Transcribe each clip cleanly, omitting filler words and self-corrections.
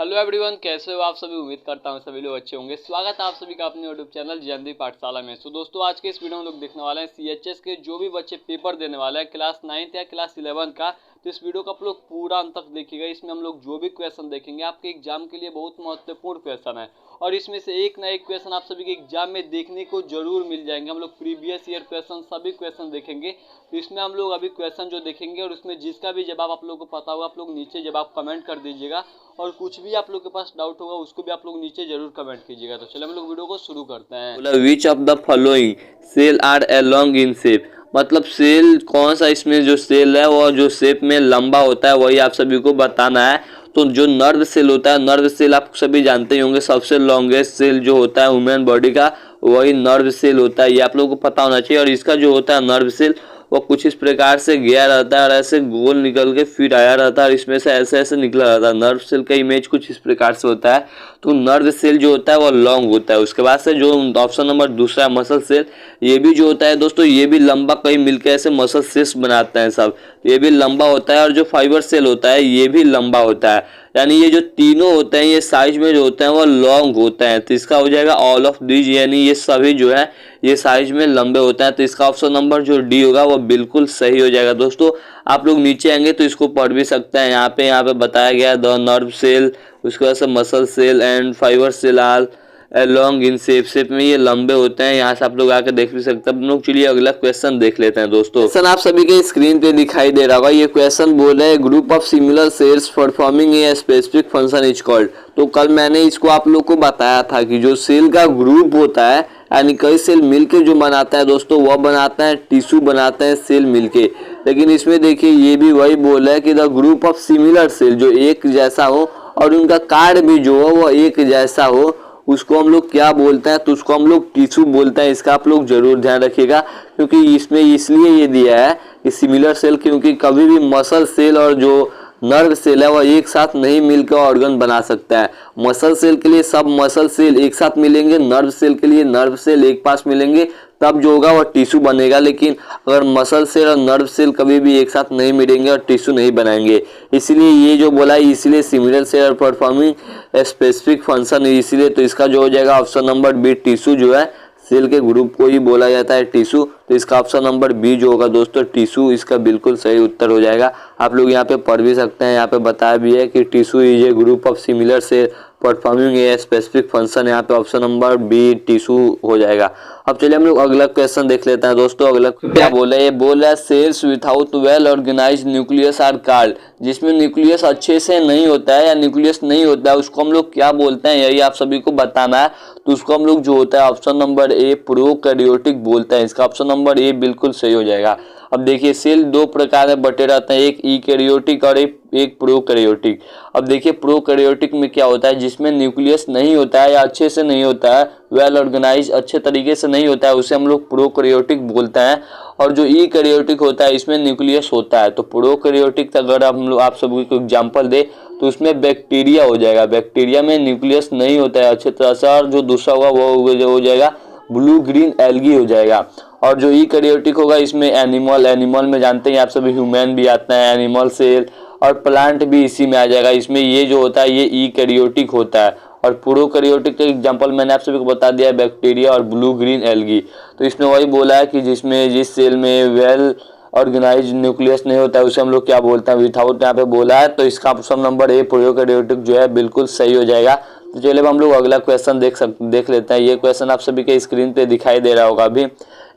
Hello everyone, कैसे हो आप सभी। उम्मीद करता हूँ सभी लोग अच्छे होंगे। स्वागत है आप सभी का अपने यूट्यूब चैनल ज्ञानदीप पाठशाला में। दोस्तों, आज के इस वीडियो में हम लोग देखने वाले हैं सीएचएस के जो भी बच्चे पेपर देने वाले हैं क्लास 9th या क्लास 11 का। तो इस वीडियो को आप लोग पूरा अंत तक देखिएगा। इसमें हम लोग जो भी क्वेश्चन देखेंगे आपके एग्जाम के लिए बहुत महत्वपूर्ण क्वेश्चन है और इसमें से एक ना एक क्वेश्चन आप सभी के एग्जाम में देखने को जरूर मिल जाएंगे। हम लोग प्रीवियस ईयर क्वेश्चन सभी क्वेश्चन देखेंगे। तो इसमें हम लोग अभी क्वेश्चन जो देखेंगे और उसमें जिसका भी जवाब आप लोगों को पता होगा आप लोग नीचे जवाब कमेंट कर दीजिएगा और कुछ भी आप लोग के पास डाउट होगा उसको भी आप लोग नीचे जरूर कमेंट कीजिएगा। तो चलिए हम लोग वीडियो को शुरू करते हैं। Which of the following cell are along in shape, मतलब सेल कौन सा इसमें जो सेल है वो जो शेप में लंबा होता है वही आप सभी को बताना है। तो जो नर्व सेल होता है, नर्व सेल आप सभी जानते ही होंगे, सबसे लॉन्गेस्ट सेल जो होता है ह्यूमन बॉडी का वही नर्व सेल होता है। ये आप लोगों को पता होना चाहिए। और इसका जो होता है नर्व सेल वो कुछ इस प्रकार से गया रहता है और ऐसे गोल निकल के फिर आया रहता है और इसमें से ऐसे ऐसे निकला रहता है। नर्व सेल का इमेज कुछ इस प्रकार से होता है। तो नर्व सेल जो होता है वो लॉन्ग होता है। उसके बाद से जो ऑप्शन नंबर दूसरा मसल सेल, ये भी जो होता है दोस्तों ये भी लंबा कहीं मिलकर ऐसे मसल सेल्स बनाते हैं सब, ये भी लंबा होता है। और जो फाइबर सेल होता है ये भी लंबा होता है। यानी ये जो तीनों होते हैं ये साइज में जो होते हैं वो लॉन्ग होते हैं। तो इसका हो जाएगा ऑल ऑफ दीज, यानी ये सभी जो है ये साइज में लंबे होते हैं। तो इसका ऑप्शन नंबर जो डी होगा वो बिल्कुल सही हो जाएगा। दोस्तों आप लोग नीचे आएंगे तो इसको पढ़ भी सकते हैं। यहाँ पे बताया गया द नर्व सेल, उसके बाद से muscle cell and fibre cell are long in shape में ये लंबे होते हैं। यहाँ से आप लोग आकर देख भी सकते हैं। हम लोग चलिए अगला क्वेश्चन देख लेते हैं। दोस्तों क्वेश्चन आप सभी के स्क्रीन पे दिखाई दे रहा होगा। ये क्वेश्चन बोल रहे हैं group of similar sales performing a specific function is called. तो कल मैंने इसको आप लोग को बताया था कि जो सेल का ग्रुप होता है यानी कई सेल मिलके जो बनाता है दोस्तों वह बनाता है टिश्यू, बनाते हैं सेल मिलके। लेकिन इसमें देखिए ये भी वही बोल रहा है कि the group of similar cell जो एक जैसा हो और उनका कार्य भी जो हो वो एक जैसा हो उसको हम लोग क्या बोलते हैं, तो उसको हम लोग टिश्यू बोलते हैं। इसका आप लोग जरूर ध्यान रखिएगा क्योंकि इसमें इसलिए ये दिया है कि सिमिलर सेल, क्योंकि कभी भी मसल सेल और जो नर्व सेल है वह एक साथ नहीं मिलकर ऑर्गन बना सकता है। मसल सेल के लिए सब मसल सेल एक साथ मिलेंगे, नर्व सेल के लिए नर्व सेल एक पास मिलेंगे, तब जो होगा वह टिश्यू बनेगा। लेकिन अगर मसल सेल और नर्व सेल कभी भी एक साथ नहीं मिलेंगे और टिश्यू नहीं बनाएंगे, इसलिए ये जो बोला है इसलिए सिमिलर सेल और परफॉर्मिंग स्पेसिफिक फंक्शन, इसलिए तो इसका जो हो जाएगा ऑप्शन नंबर बी, टिश्यू जो है सेल के ग्रुप को ही बोला जाता है टिश्यू। तो इसका ऑप्शन नंबर बी जो होगा दोस्तों टिश्यू, इसका बिल्कुल सही उत्तर हो जाएगा। आप लोग यहाँ पे पढ़ भी सकते हैं। यहाँ पे बताया भी है कि tissue is a group of similar cell performing a specific function. यहाँ पे ऑप्शन नंबर बी टिश्यू हो जाएगा। अब चलिए हम लोग अगला क्वेश्चन देख लेते हैं। दोस्तों अगला क्या बोला है, ये बोल रहा है cells without well organised nucleus are called. जिसमें न्यूक्लियस अच्छे से नहीं होता है या न्यूक्लियस नहीं होता है उसको हम लोग क्या बोलते हैं, यही आप सभी को बताना है। तो उसको हम लोग जो होता है ऑप्शन नंबर ए प्रोकैरियोटिक बोलते हैं। इसका ऑप्शन नंबर ए बिल्कुल सही हो जाएगा। अब देखिए सेल दो प्रकार में बटे रहते हैं, एक ईकैरियोटिक और एक प्रोकैरियोटिक। अब देखिए प्रोकैरियोटिक में क्या होता है, जिसमें न्यूक्लियस नहीं होता है या अच्छे से नहीं होता है, वेल ऑर्गेनाइज अच्छे तरीके से नहीं होता है, उसे हम लोग प्रोकैरियोटिक बोलते हैं। और जो ईकैरियोटिक होता है इसमें न्यूक्लियस होता है। तो प्रोकैरियोटिक अगर आप सभी को एग्जाम्पल दे तो उसमें बैक्टीरिया हो जाएगा। बैक्टीरिया में न्यूक्लियस नहीं होता है अच्छे तरह से, और जो दूसरा होगा वो हो जाएगा ब्लू ग्रीन एल्गी हो जाएगा। और जो ईकैरियोटिक होगा इसमें एनिमल में जानते हैं आप सभी ह्यूमन भी आता है, एनिमल सेल और प्लांट भी इसी में आ जाएगा। इसमें ये जो होता है ये ईकैरियोटिक होता है। और प्रोकैरियोटिक का एग्जांपल मैंने आप सभी को बता दिया है, बैक्टीरिया और ब्लू ग्रीन एल्गी। तो इसमें वही बोला है कि जिस सेल में वेल ऑर्गेनाइज न्यूक्लियस नहीं होता है उसे हम लोग क्या बोलते हैं, विथआउट यहाँ पे बोला है। तो इसका ऑप्शन नंबर ए प्रोकैरियोटिक जो है बिल्कुल सही हो जाएगा। तो चलिए हम लोग अगला क्वेश्चन देख लेते हैं। ये क्वेश्चन आप सभी के स्क्रीन पे दिखाई दे रहा होगा अभी।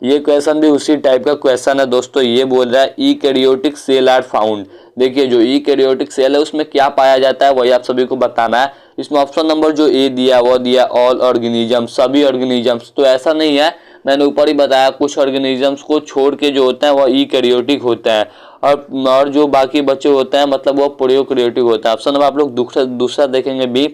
ये क्वेश्चन भी उसी टाइप का क्वेश्चन है दोस्तों। ये बोल रहा है ईकैरियोटिक सेल आर फाउंड। देखिए जो ईकैरियोटिक सेल है उसमें क्या पाया जाता है वही आप सभी को बताना है। इसमें ऑप्शन नंबर जो ए दिया वो दिया ऑल ऑर्गेनिज्म, सभी ऑर्गेनिजम्स। तो ऐसा नहीं है, मैंने ऊपर ही बताया कुछ ऑर्गेनिजम्स को छोड़ के जो होता है वो ईकैरियोटिक होता है और जो बाकी बच्चे होते हैं मतलब वो प्रोकैरियोटिक होता है। ऑप्शन नंबर आप लोग दूसरा देखेंगे बी।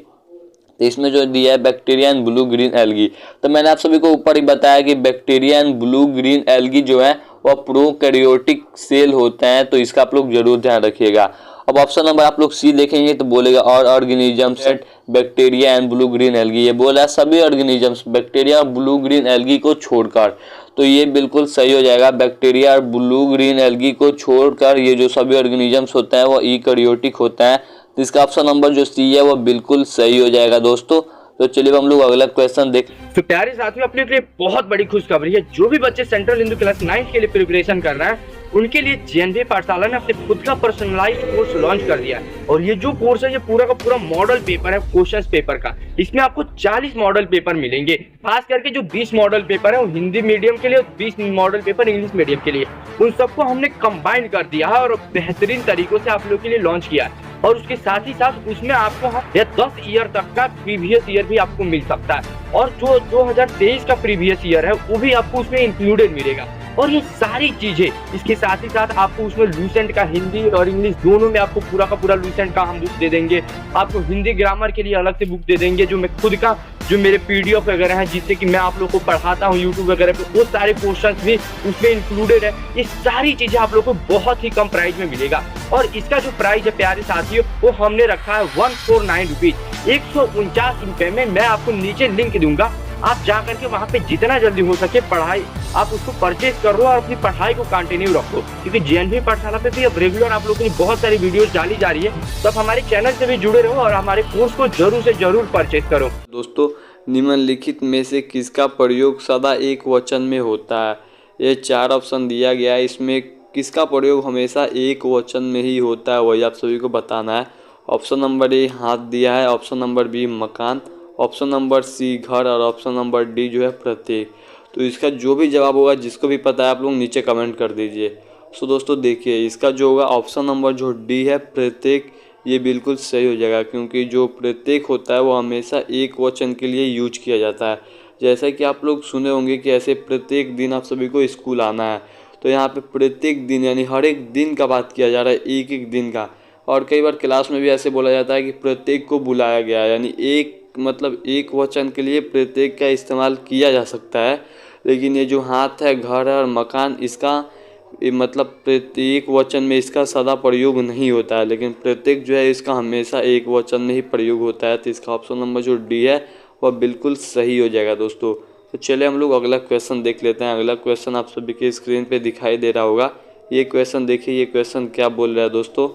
तो इसमें जो दिया है bacteria and blue green algae. तो मैंने आप सभी को ऊपर ही बताया कि bacteria and blue green algae जो है वह प्रोकैरियोटिक सेल होते हैं। तो इसका आप लोग जरूर ध्यान रखिएगा। अब ऑप्शन नंबर आप लोग सी देखेंगे तो बोलेगा और organisms at bacteria and blue green algae. ये बोला सभी ऑर्गेनिजम्स बैक्टीरिया और ब्लू ग्रीन एल्गी को छोड़कर। तो ये बिल्कुल सही हो जाएगा। बैक्टीरिया और ब्लू ग्रीन एल्गी को छोड़कर ये जो सभी ऑर्गेनिजम्स होते हैं वो ईकैरियोटिक होता है। तो इसका ऑप्शन नंबर जो सी है वो बिल्कुल सही हो जाएगा दोस्तों। तो चलिए हम लोग अगला क्वेश्चन देख। तो प्यारे साथियों, अपने लिए बहुत बड़ी खुशखबरी है। जो भी बच्चे सेंट्रल हिंदू क्लास 9 के लिए प्रिपरेशन कर रहे हैं उनके लिए जेएनवी पाठशाला ने अपने खुद का पर्सनलाइज्ड कोर्स लॉन्च कर दिया है। और ये जो कोर्स है ये पूरा का पूरा मॉडल पेपर है क्वेश्चंस पेपर का। इसमें आपको 40 मॉडल पेपर मिलेंगे। खास करके जो 20 मॉडल पेपर है वो हिंदी मीडियम के लिए और 20 मॉडल पेपर इंग्लिश मीडियम के लिए, उन सबको हमने कंबाइन कर दिया है और बेहतरीन तरीकों से आप लोगों के लिए लॉन्च किया है। और उसके साथ ही साथ उसमें आपको 10 ईयर तक का प्रीवियस ईयर भी आपको मिल सकता है। और जो 2023 का प्रीवियस ईयर है वो भी आपको उसमें इंक्लूडेड मिलेगा। और ये सारी चीजें इसके साथ ही साथ आपको उसमें लूसेंट का हिंदी और इंग्लिश दोनों में आपको पूरा का पूरा लूसेंट का हम बुक दे देंगे। आपको हिंदी ग्रामर के लिए अलग से बुक दे देंगे, जो मैं खुद का जो मेरे पीडीएफ वगैरह हैं जिससे कि मैं आप लोगों को पढ़ाता हूँ यूट्यूब वगैरह पे, वो सारे क्वेश्चंस भी उसमें इंक्लूडेड है। ये सारी चीजें आप लोगों को बहुत ही कम प्राइस में मिलेगा। और इसका जो प्राइस है प्यारे साथियों वो हमने रखा है 149 रुपीज, 149 रुपए में। मैं आपको नीचे लिंक दूंगा, आप जा करके वहाँ पे जितना जल्दी हो सके पढ़ाई आप उसको परचेज करो और अपनी पढ़ाई को कंटिन्यू रखो। क्योंकि जेएनवी पाठशाला पे भी अब रेगुलर आप लोगों के लिए बहुत सारी वीडियोस डाली जा रही है। तो आप हमारे चैनल से भी जुड़े रहो और हमारे कोर्स को जरूर से जरूर परचेज करो। दोस्तों, निम्नलिखित में से किसका प्रयोग सदा एक वचन में होता है? ये 4 ऑप्शन दिया गया है, इसमें किसका प्रयोग हमेशा एक वचन में ही होता है वही आप सभी को बताना है। ऑप्शन नंबर ए हाथ दिया है, ऑप्शन नंबर बी मकान, ऑप्शन नंबर सी घर और ऑप्शन नंबर डी जो है प्रत्येक। तो इसका जो भी जवाब होगा जिसको भी पता है आप लोग नीचे कमेंट कर दीजिए। सो दोस्तों देखिए, इसका जो होगा ऑप्शन नंबर जो डी है प्रत्येक, ये बिल्कुल सही हो जाएगा। क्योंकि जो प्रत्येक होता है वो हमेशा एक वचन के लिए यूज किया जाता है। जैसा कि आप लोग सुने होंगे कि ऐसे प्रत्येक दिन आप सभी को स्कूल आना है, तो यहाँ पे प्रत्येक दिन यानी हर एक दिन का बात किया जा रहा है, एक एक दिन का। और कई बार क्लास में भी ऐसे बोला जाता है कि प्रत्येक को बुलाया गया, यानी एक मतलब एक वचन के लिए प्रत्येक का इस्तेमाल किया जा सकता है। लेकिन ये जो हाथ है, घर है और मकान, इसका मतलब प्रत्येक वचन में इसका सदा प्रयोग नहीं होता है, लेकिन प्रत्येक जो है इसका हमेशा एक वचन में ही प्रयोग होता है। तो इसका ऑप्शन नंबर जो डी है वह बिल्कुल सही हो जाएगा दोस्तों। तो चलिए हम लोग अगला क्वेश्चन देख लेते हैं। अगला क्वेश्चन आप सभी के स्क्रीन पे दिखाई दे रहा होगा। ये क्वेश्चन देखिए, ये क्वेश्चन क्या बोल रहा है दोस्तों।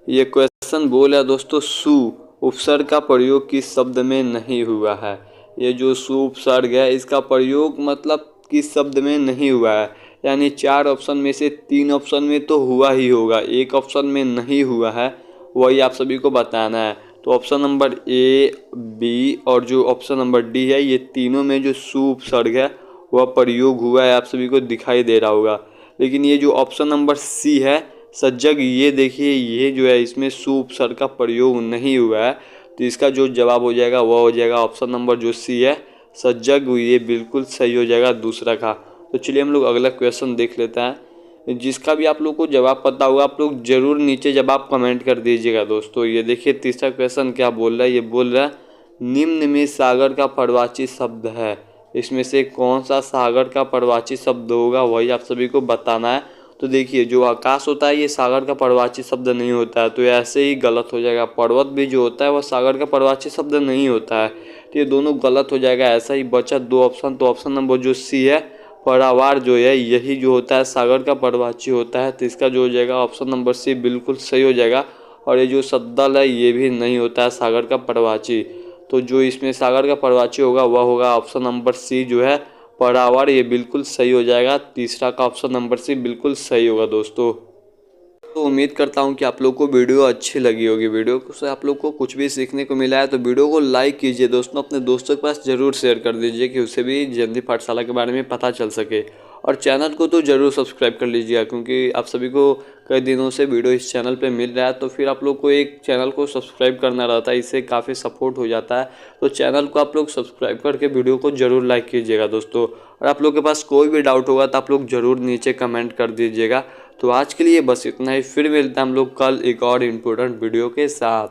ये क्वेश्चन बोल रहा है दोस्तों, सु उपसर्ग का प्रयोग किस शब्द में नहीं हुआ है? ये जो सु उपसर्ग है इसका प्रयोग मतलब किस शब्द में नहीं हुआ है, यानी 4 ऑप्शन में से 3 ऑप्शन में तो हुआ ही होगा, एक ऑप्शन में नहीं हुआ है, वही आप सभी को बताना है। तो ऑप्शन नंबर ए, बी और जो ऑप्शन नंबर डी है, ये तीनों में जो सु उपसर्ग है वह प्रयोग हुआ है, आप सभी को दिखाई दे रहा होगा। लेकिन ये जो ऑप्शन नंबर सी है सजग, ये देखिए ये जो है इसमें सु उपसर्ग का प्रयोग नहीं हुआ है। तो इसका जो जवाब हो जाएगा वह हो जाएगा ऑप्शन नंबर जो सी है सजग, ये बिल्कुल सही हो जाएगा दूसरा का। तो चलिए हम लोग अगला क्वेश्चन देख लेते हैं। जिसका भी आप लोग को जवाब पता होगा आप लोग जरूर नीचे जवाब कमेंट कर दीजिएगा दोस्तों। ये देखिए तीसरा क्वेश्चन क्या बोल रहा है। ये बोल रहा है निम्न में सागर का पर्ववाची शब्द है, इसमें से कौन सा सागर का पर्ववाची शब्द होगा वही आप सभी को बताना है। तो देखिए जो आकाश होता है ये सागर का पर्ववाची शब्द नहीं होता है, तो ऐसे ही गलत हो जाएगा। पर्वत भी जो होता है वह सागर का पर्ववाची शब्द नहीं होता है, तो ये दोनों गलत हो जाएगा। ऐसा ही बचा 2 ऑप्शन, तो ऑप्शन नंबर जो सी है परावार जो है यही जो होता है सागर का पर्ववाची होता है। तो इसका जो हो जाएगा ऑप्शन नंबर सी बिल्कुल सही हो जाएगा। और ये जो सद्दल है ये भी नहीं होता है सागर का पर्ववाची, तो जो इसमें सागर का पर्ववाची होगा वह होगा ऑप्शन नंबर सी जो है परावार, ये बिल्कुल सही हो जाएगा। तीसरा का ऑप्शन नंबर सी बिल्कुल सही होगा दोस्तों। तो उम्मीद करता हूँ कि आप लोग को वीडियो अच्छी लगी होगी। वीडियो से आप लोग को कुछ भी सीखने को मिला है तो वीडियो को लाइक कीजिए दोस्तों, अपने दोस्तों के पास ज़रूर शेयर कर दीजिए कि उसे भी जेएनवी पाठशाला के बारे में पता चल सके। और चैनल को तो ज़रूर सब्सक्राइब कर लीजिएगा, क्योंकि आप सभी को कई दिनों से वीडियो इस चैनल पे मिल रहा है, तो फिर आप लोग को एक चैनल को सब्सक्राइब करना रहता है, इससे काफ़ी सपोर्ट हो जाता है। तो चैनल को आप लोग सब्सक्राइब करके वीडियो को ज़रूर लाइक कीजिएगा दोस्तों। और आप लोग के पास कोई भी डाउट होगा तो आप लोग ज़रूर नीचे कमेंट कर दीजिएगा। तो आज के लिए बस इतना ही, फिर मिलते हैं हम लोग कल एक और इम्पोर्टेंट वीडियो के साथ।